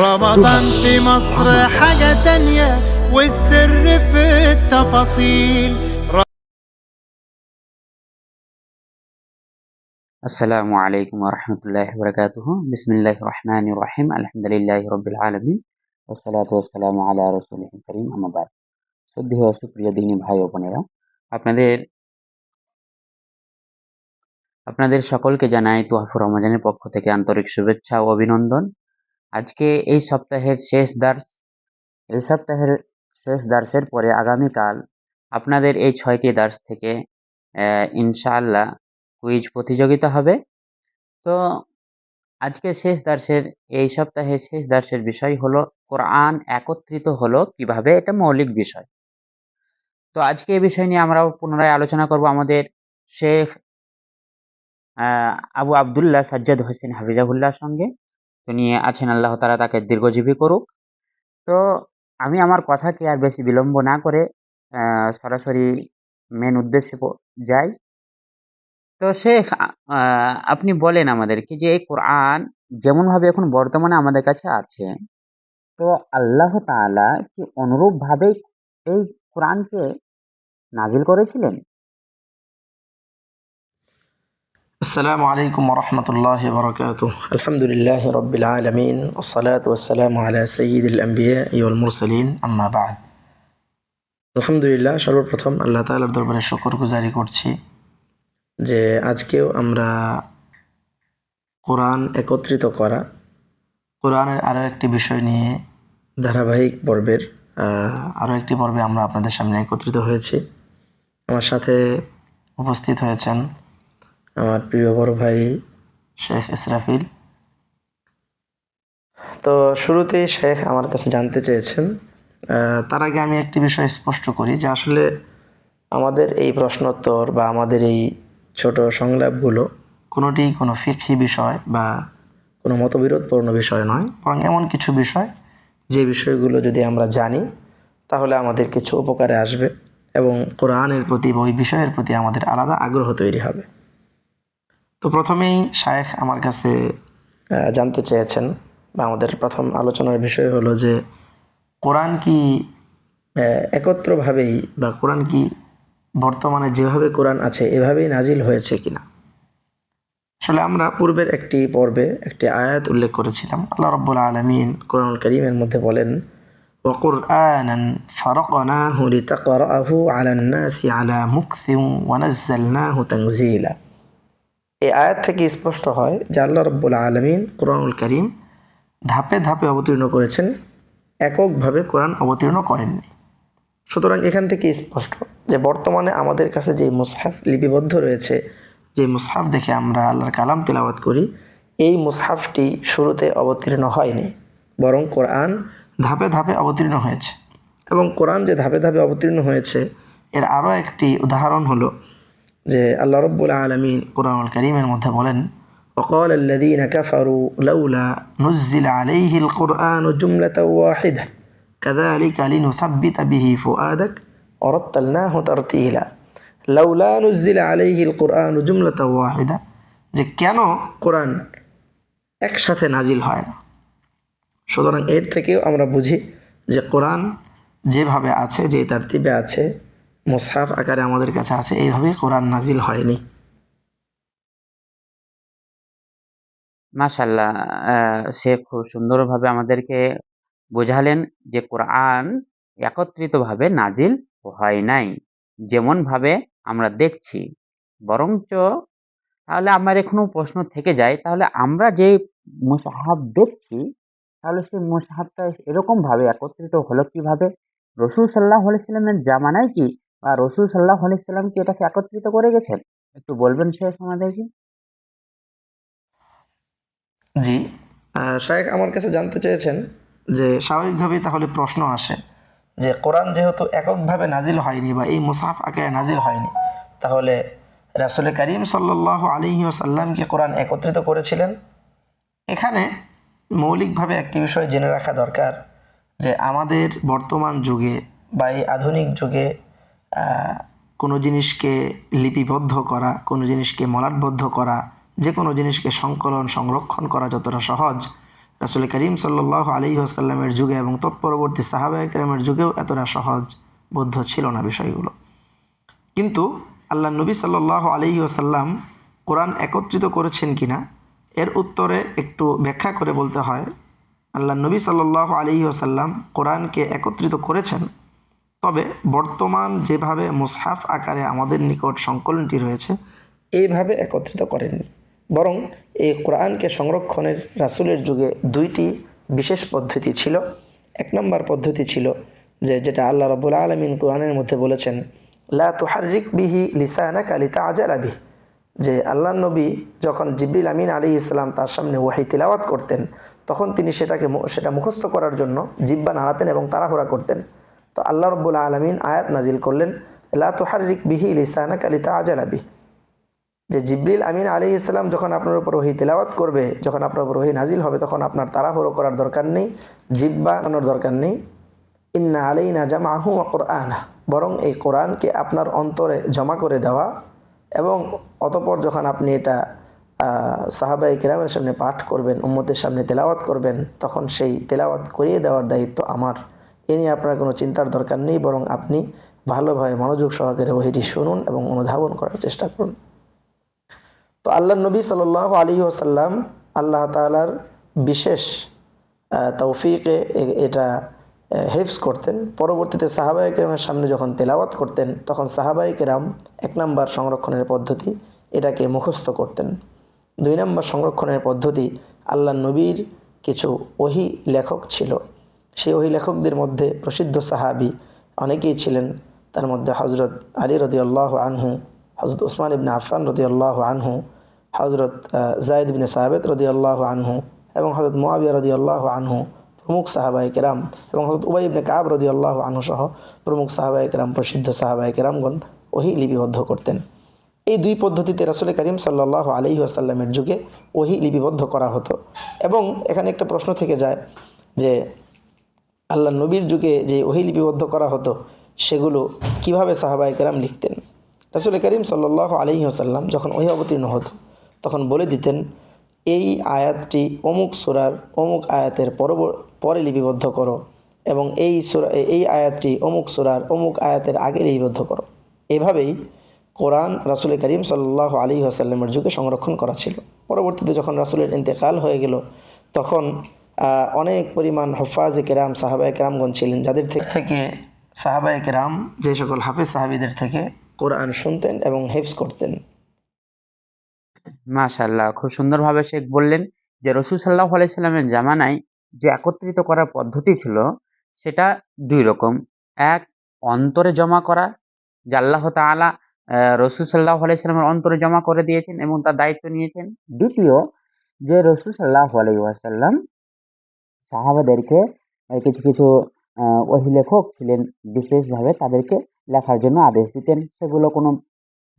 رمضان في مصر حاجة تانية والسر في التفاصيل. السلام عليكم ورحمة الله وبركاته. بسم الله الرحمن الرحيم. الحمد لله رب العالمين والصلاة والسلام على رسوله الكريم أما بعد। শ্রদ্ধেয় ও সুপ্রিয় দিনী ভাই ও বোনেরা, আপনাদের সকলকে জানাই তুহাফুর রমজানের পক্ষ থেকে আন্তরিক শুভেচ্ছা ও অভিনন্দন। আজকে এই সপ্তাহের শেষ দার্সের পরে আগামীকাল আপনাদের এই 6টি দার্স থেকে ইনশাআল্লাহ কুইজ প্রতিযোগিতা হবে। তো আজকে এই সপ্তাহের শেষ দার্সের বিষয় হলো কোরআন একত্রিত হলো কিভাবে, এটা মৌলিক বিষয়। তো আজকে এই বিষয় নিয়ে আমরা পুনরায় আলোচনা করব আমাদের শেখ আবু আবদুল্লাহ সাজ্জাদ হোসেন হাফিজাহুল্লাহর সঙ্গে। তিনি আছেন, আল্লাহ তাআলা তাকে দীর্ঘজীবী করুক। তো আমি আমার কথাকে আর বেশি বিলম্ব না করে সরাসরি মেন উদ্দেশ্যে যাই। তো শেখ, আপনি বলেন আমাদেরকে যে এই কোরআন যেমন ভাবে এখন বর্তমানে আমাদের কাছে আছে, তো আল্লাহ তাআলা কি অনুরূপ ভাবে এই কোরআনকে নাজিল করেছিলেন? السلام عليكم ورحمة الله وبركاته. الحمد لله رب العالمين والصلاة والسلام على سيد الأنبياء والمرسلين أما بعد. আলহামদুলিল্লাহ, সর্বপ্রথম আল্লাহ তাআলার দরবারে শুকরগুজারি করছি যে আজকেও আমরা কোরআন একত্রিত করা, কোরআনের আরও একটি বিষয় নিয়ে ধারাবাহিক পর্বের আরও একটি পর্বে আমরা আপনাদের সামনে একত্রিত হয়েছি। আমার সাথে উপস্থিত হয়েছেন আমার প্রিয় বড় ভাই শেখ ইসরাফিল। তো শুরুতেই শেখ আমার কাছে জানতে চেয়েছেন, তার আগে আমি একটি বিষয় স্পষ্ট করি যে আসলে আমাদের এই প্রশ্নোত্তর বা আমাদের এই ছোট সংলাপগুলো কোনোটি কোনো ফিকহি বিষয় বা কোনো মতবিরোধপূর্ণ বিষয় নয়, বরং এমন কিছু বিষয় যে বিষয়গুলো যদি আমরা জানি তাহলে আমাদের কিছু উপকারে আসবে এবং কোরআনের প্রতি বা ওই বিষয়ের প্রতি আমাদের আলাদা আগ্রহ তৈরি হবে। তো প্রথমেই শায়েখ আমার কাছে জানতে চেয়েছেন বা আমাদের প্রথম আলোচনার বিষয় হলো যে কোরআন কি একত্রভাবেই বা কোরআন কি বর্তমানে যেভাবে কোরআন আছে এভাবেই নাজিল হয়েছে কিনা। আসলে আমরা পূর্বের একটি পর্বে একটি আয়াত উল্লেখ করেছিলাম। আল্লাহ রাব্বুল আলামিন কোরআনুল কারীমের মধ্যে বলেন, ওয়া কুরআনান ফারাকনাহু লিতাকরাহু আলান নাসি আলা মুকসিন ওয়া নাযালনাহু তানজিলা। এই আয়াত থেকে স্পষ্ট হয় যে আল্লাহ রাব্বুল আলামিন কোরআনুল কারীম ধাপে ধাপে অবতীর্ণ করেছেন, এককভাবে কোরআন অবতীর্ণ করেননি। সুতরাং এখান থেকে স্পষ্ট যে বর্তমানে আমাদের কাছে যে মুসহাফ লিপিবদ্ধ রয়েছে, যে মুসহাফ দেখে আমরা আল্লাহর কালাম তেলাওয়াত করি, এই মুসহাফটি শুরুতে অবতীর্ণ হয়নি, বরং কোরআন ধাপে ধাপে অবতীর্ণ হয়েছে। এবং কোরআন যে ধাপে ধাপে অবতীর্ণ হয়েছে এর আরও একটি উদাহরণ হলো যে আল্লাহ রাব্বুল আলামিন কোরআনুল কারীমের মধ্যে বলেন, وقال الذين كفروا لولا نزل عليه القرآن جملة واحدة كذلك لنثبت به فؤادك ورتلناه ترتيلا لولا نزل عليه القرآن جملة واحدة, যে কেন কোরআন একসাথে নাজিল হয় না। সুতরাং এর থেকেও আমরা বুঝি যে কোরআন যেভাবে আছে, যে তারতিবে আছে, মুসহাফ আকারে আমাদের কাছে আছে, এইভাবে কোরআন নাজিল হয়নি। মাশাআল্লাহ, সে খুব সুন্দরভাবে আমাদেরকে বোঝালেন যে কোরআন একত্রিতভাবে নাজিল হয় নাই যেমন ভাবে আমরা দেখছি, বরঞ্চ তাহলে আমার এখনো প্রশ্ন থেকে যায়, তাহলে আমরা যে মুসহাফ দেখছি তাহলে সেই মুসহাফটা এরকম ভাবে একত্রিত হলো কিভাবে? রাসূল সাল্লাল্লাহু আলাইহি সাল্লামের জামানায় কি বা রাসূল সাল্লাল্লাহু আলাইহি সাল্লাম কি এটাকে একত্রিত করে গেছেন? একটু বলবেন শেখ আমাদেরকে। জি, শায়েখ আমার কাছে জানতে চেয়েছেন যে স্বাভাবিকভাবেই তাহলে প্রশ্ন আসে যে কোরআন যেহেতু এককভাবে নাজিল হয়নি বা এই মুসহাফ আকারে নাজিল হয়নি, তাহলে রাসূল করিম সাল্লাল্লাহু আলাইহি ওয়াসাল্লাম কি কোরআন একত্রিত করেছিলেন? এখানে মৌলিকভাবে একটি বিষয় জেনে রাখা দরকার যে আমাদের বর্তমান যুগে বা এই আধুনিক যুগে কোনো জিনিসকে লিপিবদ্ধ করা, কোনো জিনিসকে মলাটবদ্ধ করা, যে কোনো জিনিসকে সংকলন সংরক্ষণ করা যতটা সহজ, রাসূল করিম সাল্লাল্লাহু আলাইহি ওয়াসাল্লামের যুগে এবং তৎপরবর্তী সাহাবায়ে কেরামের যুগেও এতটা সহজবোধ্য ছিল না বিষয়গুলো। কিন্তু আল্লাহ নবী সাল্লাল্লাহু আলাইহি ওয়াসাল্লাম কোরআন একত্রিত করেছেন কিনা এর উত্তরে একটু ব্যাখ্যা করে বলতে হয়, আল্লাহ নবী সাল্লাল্লাহু আলাইহি ওয়াসাল্লাম কোরআনকে একত্রিত করেছেন, তবে বর্তমান যেভাবে মুসহাফ আকারে আমাদের নিকট সংকলনটি রয়েছে এইভাবে একত্রিত করেননি, বরং এই কোরআনকে সংরক্ষণের রাসূলের যুগে দুইটি বিশেষ পদ্ধতি ছিল। এক নম্বর পদ্ধতি ছিল যেটা আল্লাহ রাব্বুল আলামিন কোরআনের মধ্যে বলেছেন, লা তুহাররিক বিহি লিসানাকা লিতাআজালা বিহি, যে আল্লাহ নবী যখন জিবরিল আমিন আলাইহিস সালাম তার সামনে ওহী তিলাওয়াত করতেন তখন তিনি সেটা মুখস্থ করার জন্য জিহ্বা নাড়াতেন এবং তাড়াহুড়া করতেন। তো আল্লাহ রাব্বুল আলামিন আয়াত নাজিল করলেন, লা তুহাররিক বিহি লিসানাকা লিতাআজালা বিহি, যে জিবরিল আমিন আলাইহিস সালাম যখন আপনার উপর ওহী তিলাওয়াত করবে, যখন আপনার উপর ওহী নাজিল হবে, তখন আপনার তাড়াহুড়ো করার দরকার নেই, জিহ্বা নাড়ানোর দরকার নেই। ইন্না আলাইনা জামাহু ওয়া কুরআনা, বরং এই কোরআনকে আপনার অন্তরে জমা করে দেওয়া এবং অতঃপর যখন আপনি এটা সাহাবায়ে কেরামের সামনে পাঠ করবেন, উম্মতের সামনে তেলাওয়াত করবেন, তখন সেই তেলাওয়াত করিয়ে দেওয়ার দায়িত্ব আমার। এ নিয়ে আপনার কোনো চিন্তার দরকার নেই, বরং আপনি ভালোভাবে মনোযোগ সহকারে ওহীটি শুনুন এবং অনুধাবন করার চেষ্টা করুন। তো আল্লাহ নবী সাল্লাল্লাহু আলাইহি ওয়াসাল্লাম আল্লাহ তাআলার বিশেষ তৌফিকে এটা হিফজ করতেন। পরবর্তীতে সাহাবায়ে কেরামের সামনে যখন তেলাওয়াত করতেন তখন সাহাবায়ে কেরাম এক নম্বর সংরক্ষণের পদ্ধতি এটাকে মুখস্থ করতেন। দুই নম্বর সংরক্ষণের পদ্ধতি, আল্লাহ নবীর কিছু ওহী লেখক ছিল, সেই ওহী লেখকদের মধ্যে প্রসিদ্ধ সাহাবী অনেকেই ছিলেন। তার মধ্যে হযরত আলী রাদিয়াল্লাহু আনহু, হযরত উসমান ইবনে আফফান রাদিয়াল্লাহু আনহু, হযরত যায়েদ ইবনে সাবিত রাদিয়াল্লাহু আনহু এবং হযরত মুআবিয়া রাদিয়াল্লাহু আনহু প্রমুখ সাহাবায়ে কেরাম, এবং হযরত উবাই ইবনে কাব রাদিয়াল্লাহু আনহু সহ প্রমুখ সাহাবায়ে কেরাম, প্রসিদ্ধ সাহাবায়ে কেরামগণ ওহী লিপিবদ্ধ করতেন। এই দুই পদ্ধতিতে রাসূল করিম সাল্লাল্লাহু আলাইহি ওয়াসাল্লামের যুগে ওহী লিপিবদ্ধ করা হতো। এবং এখানে একটা প্রশ্ন থেকে যায় যে আল্লাহ নবীর যুগে যে ওহী লিপিবদ্ধ করা হতো সেগুলো কিভাবে সাহাবায়ে কেরাম লিখতেন। রাসূল করিম সাল্লাল্লাহু আলাইহি ওয়াসাল্লাম যখন ওহী অবতীর্ণ হতো তখন বলে দিতেন, এই আয়াতটি অমুক সূরার অমুক আয়াতের পরে লিপিবদ্ধ করো, এবং এই আয়াতটি অমুক সূরার অমুক আয়াতের আগে লিপিবদ্ধ করো। এভাবেই কোরআন রাসূল করিম সাল্লাল্লাহু আলাইহি ওয়াসাল্লামের যুগে সংরক্ষণ করা ছিল। পরবর্তীতে যখন রাসূলের ইন্তেকাল হয়ে গেল তখন অনেক পরিমাণ হুফাজে কেরাম সাহাবায়ে কেরামগণ ছিলেন, যাদের থেকে সাহাবায়ে কেরাম যে সকল হাফেজ সাহাবীদের থেকে কোরআন শুনতেন এবং হিফজ করতেন। মাশাআল্লাহ, খুব সুন্দরভাবে শেখ বললেন যে রাসূল সাল্লাল্লাহু আলাইহি সাল্লামের জামানায় যে একত্রিত করার পদ্ধতি ছিল সেটা দুই রকম। এক, অন্তরে জমা করা, যে আল্লাহ তাআলা রাসূল সাল্লাল্লাহু আলাইহি সাল্লামের অন্তরে জমা করে দিয়েছেন এবং তার দায়িত্ব নিয়েছেন। দ্বিতীয়, যে রাসূল সাল্লাল্লাহু আলাইহি ওয়াসাল্লাম সাহাবাদেরকে কিছু কিছু ওহী লেখক ছিলেন, বিশেষভাবে তাদেরকে লেখার জন্য আদেশ দিতেন। সেগুলো কোনো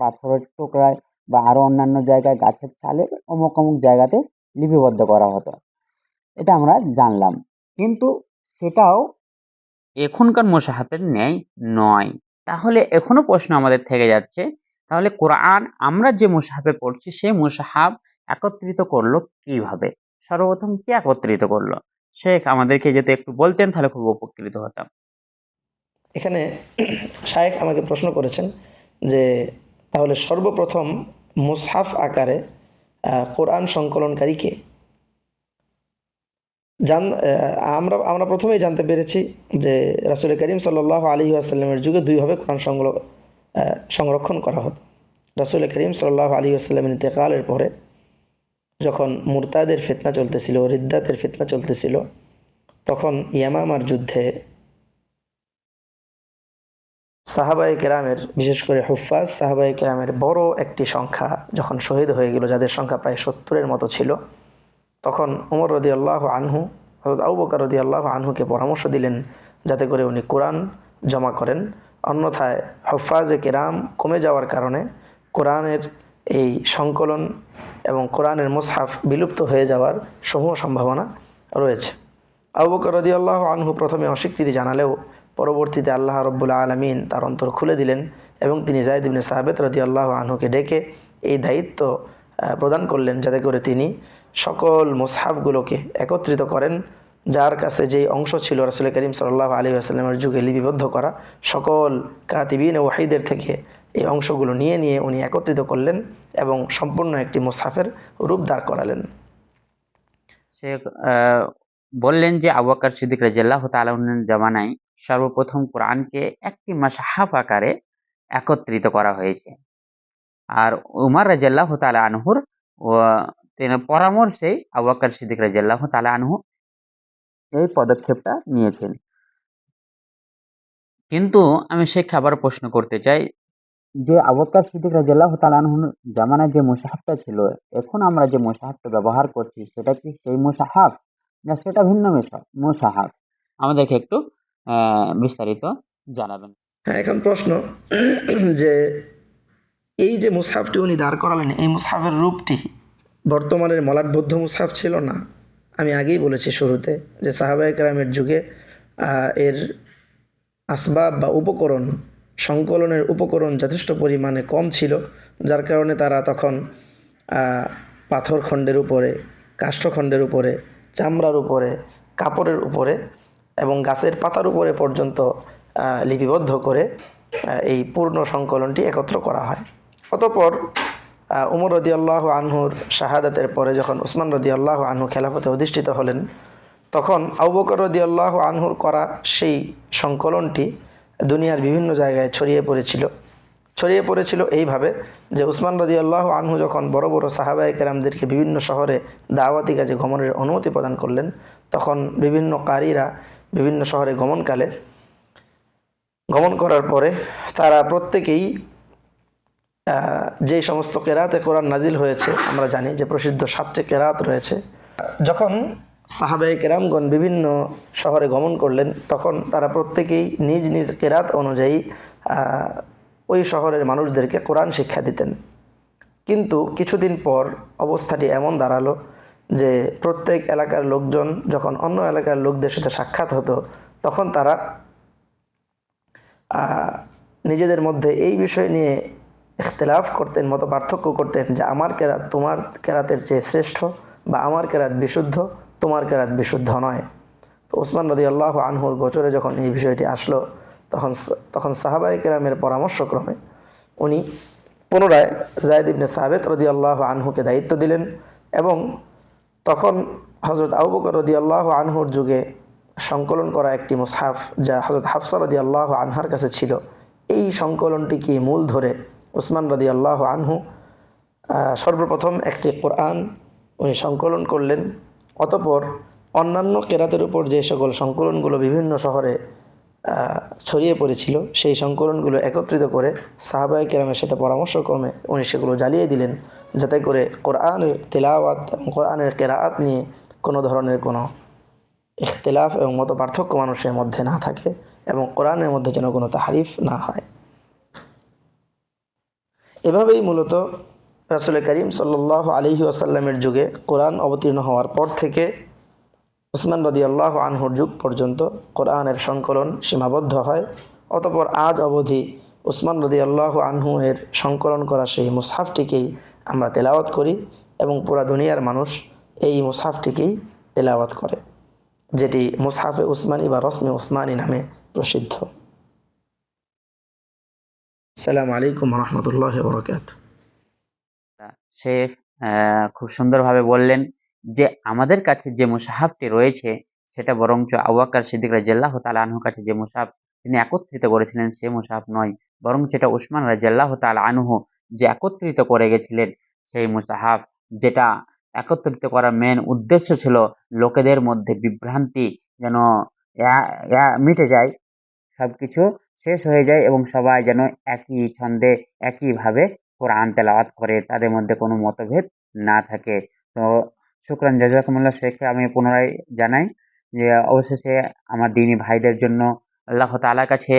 পাথরের টুকরায় বা আরো অন্যান্য জায়গায়, গাছের ছালে অমুক অমুক জায়গাতে লিপিবদ্ধ করা হতো। এটা আমরা জানলাম, কিন্তু সেটাও এখনকার মুশাহাফের ন্যায় নয়। তাহলে এখনো প্রশ্ন আমাদের থেকে যাচ্ছে, তাহলে কোরআন আমরা যে মুশাহাফে পড়ছি সেই মুশাহাফ একত্রিত করলো কিভাবে? সর্বপ্রথম কে একত্রিত করলো? শেখ আমাদেরকে যদি একটু বলতেন তাহলে খুব উপকৃত হতাম। এখানে শায়েখ আমাকে প্রশ্ন করেছেন যে তাহলে সর্বপ্রথম মুসহাফ আকারে কোরআন সংকলনকারী কে? আমরা প্রথমেই জানতে পেরেছি যে রাসূল করিম সাল্লাল্লাহু আলাইহি ওয়াসাল্লামের যুগে দুইভাবে কোরআন সংরক্ষণ করা হতো। রাসূল করিম সাল্লাল্লাহু আলাইহি ওয়াসাল্লামের ইন্তেকালের পরে যখন মুরতাদের ফিতনা চলতেছিল, রিদ্দাতের ফিতনা চলতেছিল, তখন ইয়ামামার যুদ্ধে সাহাবায়ে কেরামের, বিশেষ করে হুফাজ সাহাবায়ে কেরামের বড় একটি সংখ্যা যখন শহীদ হয়ে গেল, যাদের সংখ্যা প্রায় 70-এর মতো ছিল, তখন ওমর রাদিয়াল্লাহু আনহু হযরত আবু বকর রাদিয়াল্লাহু আনহুকে পরামর্শ দিলেন যাতে করে উনি কোরআন জমা করেন। অন্যথায় হুফাজে কেরাম কমে যাওয়ার কারণে কোরআনের এই সংকলন এবং কোরআনের মুসহাফ বিলুপ্ত হয়ে যাওয়ার সমূহ সম্ভাবনা রয়েছে। আবু বকর রাদিয়াল্লাহু আনহু প্রথমে অস্বীকৃতি জানালেও পরবর্তীতে আল্লাহ রাব্বুল আলামিন তার অন্তর খুলে দিলেন এবং তিনি যায়েদ ইবনে সাবিত রাদিয়াল্লাহু আনহুকে ডেকে এই দায়িত্ব প্রদান করলেন যাতে করে তিনি সকল মুসহাফগুলোকে একত্রিত করেন, যার কাছে যেই অংশ ছিল রাসূল করিম সাল্লাল্লাহু আলাইহি ওয়াসাল্লামের যুগে লিপিবদ্ধ করা, সকল কাতিবিন ও ওয়াহিদের থেকে এই অংশগুলো নিয়ে নিয়ে উনি একত্রিত করলেন এবং সম্পূর্ণ একটি মুসহাফের রূপ দাঁড় করালেন। সে বললেন যে আবু বকর সিদ্দিক রাদিয়াল্লাহু তাআলা আনহুর জামানায় সর্বপ্রথম কোরআনকে একটি মুসহাফ আকারে একত্রিত করা হয়েছে। আর উমর রাদিয়াল্লাহু তাআলা আনহুর তিনি পরামর্শে আবু বকর সিদ্দিক রাদিয়াল্লাহু তাআলা আনহু এই পদক্ষেপটা নিয়েছেন। কিন্তু আমি শেখকে আবার প্রশ্ন করতে চাই যে আবু বকর সিদ্দিক রাদিয়াল্লাহু তাআলা আনহুর জামানায় যে মুসহাফটা ছিল, এখন আমরা যে মুসহাফটা ব্যবহার করছি সেটা কি সেই মুসহাফ না সেটা ভিন্ন মুসহাফ? আমাদেরকে একটু বিস্তারিত জানাবেন। হ্যাঁ, এখন প্রশ্ন যে এই যে মুসহাফটি উনি দাঁড় করালেন, এই মুসহাফের রূপটি বর্তমানের মলাটবদ্ধ মুসহাফ ছিল না। আমি আগেই বলেছি শুরুতে যে সাহাবায়ে কেরামের যুগে এর আসবাব বা উপকরণ, সংকলনের উপকরণ যথেষ্ট পরিমাণে কম ছিল, যার কারণে তারা তখন পাথর খণ্ডের উপরে, কাষ্ঠখণ্ডের উপরে, চামড়ার উপরে, কাপড়ের উপরে এবং গাছের পাতার উপরে পর্যন্ত লিপিবদ্ধ করে এই পূর্ণ সংকলনটি একত্র করা হয়। অতঃপর উমর রাদিয়াল্লাহু আনহুর শাহাদাতের পরে যখন উসমান রাদিয়াল্লাহু আনহু খেলাফতে অধিষ্ঠিত হলেন, তখন আবু বকর রাদিয়াল্লাহু আনহুর করা সেই সংকলনটি দুনিয়ার বিভিন্ন জায়গায় ছড়িয়ে পড়েছিল এইভাবে যে উসমান রাদিয়াল্লাহু আনহু যখন বড় বড় সাহাবায়ে কেরামদেরকে বিভিন্ন শহরে দাওয়াতি কাজে গমনের অনুমতি প্রদান করলেন, তখন বিভিন্ন কারীরা বিভিন্ন শহরে গমন করার পরে তারা প্রত্যেকেই যে সমস্ত কেরাতে কোরআন নাজিল হয়েছে, আমরা জানি যে প্রসিদ্ধ 7টি কেরাত রয়েছে, যখন সাহাবায়ে কেরামগণ বিভিন্ন শহরে গমন করলেন, তখন তারা প্রত্যেকেই নিজ নিজ কেরাত অনুযায়ী ওই শহরের মানুষদেরকে কোরআন শিক্ষা দিতেন। কিন্তু কিছুদিন পর অবস্থাটি এমন দাঁড়ালো যে প্রত্যেক এলাকার লোকজন যখন অন্য এলাকার লোকদের সাথে সাক্ষাৎ হতো, তখন তারা নিজেদের মধ্যে এই বিষয় নিয়ে ইখতিলাফ করতেন, মত পার্থক্য করতেন যে আমার কেরাত তোমার কেরাতের চেয়ে শ্রেষ্ঠ, বা আমার কেরাত বিশুদ্ধ, তোমার কেরাত বিশুদ্ধ নয়। তো উসমান রাদিয়াল্লাহু আনহুর গোচরে যখন এই বিষয়টি আসলো, তখন সাহাবায়ে কেরামের পরামর্শক্রমে উনি পুনরায় যায়েদ ইবনে সাবিত রাদিয়াল্লাহু আনহুকে দায়িত্ব দিলেন এবং তখন হযরত আবু বকর রাদিয়াল্লাহু আনহুর যুগে সংকলন করা একটি মুসহাফ যা হযরত হাফসা রাদিয়াল্লাহু আনহার কাছে ছিল, এই সংকলনটিকে মূল ধরে উসমান রাদিয়াল্লাহু আনহু সর্বপ্রথম একটি কোরআন উনি সংকলন করলেন। অতঃপর অন্যান্য কেরাতের উপর যে সকল সংকলনগুলো বিভিন্ন শহরে ছড়িয়ে পড়েছিল, সেই সংকলনগুলো একত্রিত করে সাহাবায়ে কেরামের সাথে পরামর্শক্রমে উনি সেগুলো জ্বালিয়ে দিলেন, যাতে করে কোরআনের তিলাওয়াত এবং কোরআনের কেরাআত নিয়ে কোনো ধরনের কোনো ইখতিলাফ এবং মত পার্থক্য মানুষের মধ্যে না থাকে এবং কোরআনের মধ্যে যেন কোনো তাহরিফ না হয়। এভাবেই মূলত রাসূল করিম সাল্লাল্লাহু আলাইহি ওয়াসাল্লামের যুগে কোরআন অবতীর্ণ হওয়ার পর থেকে উসমান রাদিয়াল্লাহু আনহুর যুগ পর্যন্ত কোরআনের সংকলন সীমাবদ্ধ হয়। অতঃপর আজ অবধি উসমান রাদিয়াল্লাহু আনহু এর সংকলন করা সেই মুসহাফটিকেই আমরা তেলাওয়াত করি এবং পুরা দুনিয়ার মানুষ এই মুসহাফটিকেই তেলাওয়াত করে, যেটি মুসহাফে উসমানী বা রসমে উসমানী নামে প্রসিদ্ধ। আসসালামু আলাইকুম ওয়া রাহমাতুল্লাহি ওয়া বারাকাতুহু। শেখ খুব সুন্দরভাবে বললেন যে আমাদের কাছে যে মুসাহাফটি রয়েছে সেটা বরঞ্চ আবু বকর সিদ্দিক রাদিয়াল্লাহু তাআলা আনহুর কাছে যে মুসাহাফ তিনি একত্রিত করেছিলেন সেই মুসাহাফ নয়, বরং সেটা উসমান রাদিয়াল্লাহু তাআলা আনহু যে একত্রিত করে গেছিলেন সেই মুসাহাফ, যেটা একত্রিত করার মেন উদ্দেশ্য ছিল লোকেদের মধ্যে বিভ্রান্তি যেন মিটে যায়, সবকিছু শেষ হয়ে যায় এবং সবাই যেন একই ছন্দে একইভাবে কোরআন তেলাওয়াত করে, তাদের মধ্যে কোনো মতভেদ না থাকে। তো শুকরান জাযাকুমুল্লাহ শেখকে আমি পুনরায় জানাই যে অবশেষে আমার দ্বীনী ভাইদের জন্য আল্লাহ তাআলার কাছে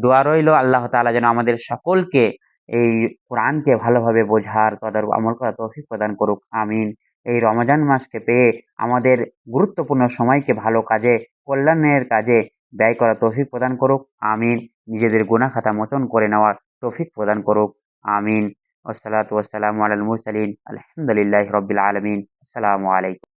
দোয়া রইল, আল্লাহ তাআলা যেন আমাদের সকলকে এই কোরআনকে ভালোভাবে বোঝার, তদারক আমল করার তৌফিক প্রদান করুক। আমিন। এই রমজান মাসকে পেয়ে আমাদের গুরুত্বপূর্ণ সময়কে ভালো কাজে, কল্যাণের কাজে ব্যয় করার তৌফিক প্রদান করুক। আমিন। নিজেদের গুনাহ খাতা মোচন করে নেওয়ার তৌফিক প্রদান করুক। আমিন। ওয়াসসালাতু ওয়াসসালামু আলাল মুরসালিন। আলহামদুলিল্লাহি রাব্বিল আলামিন। আসসালামু আলাইকুম।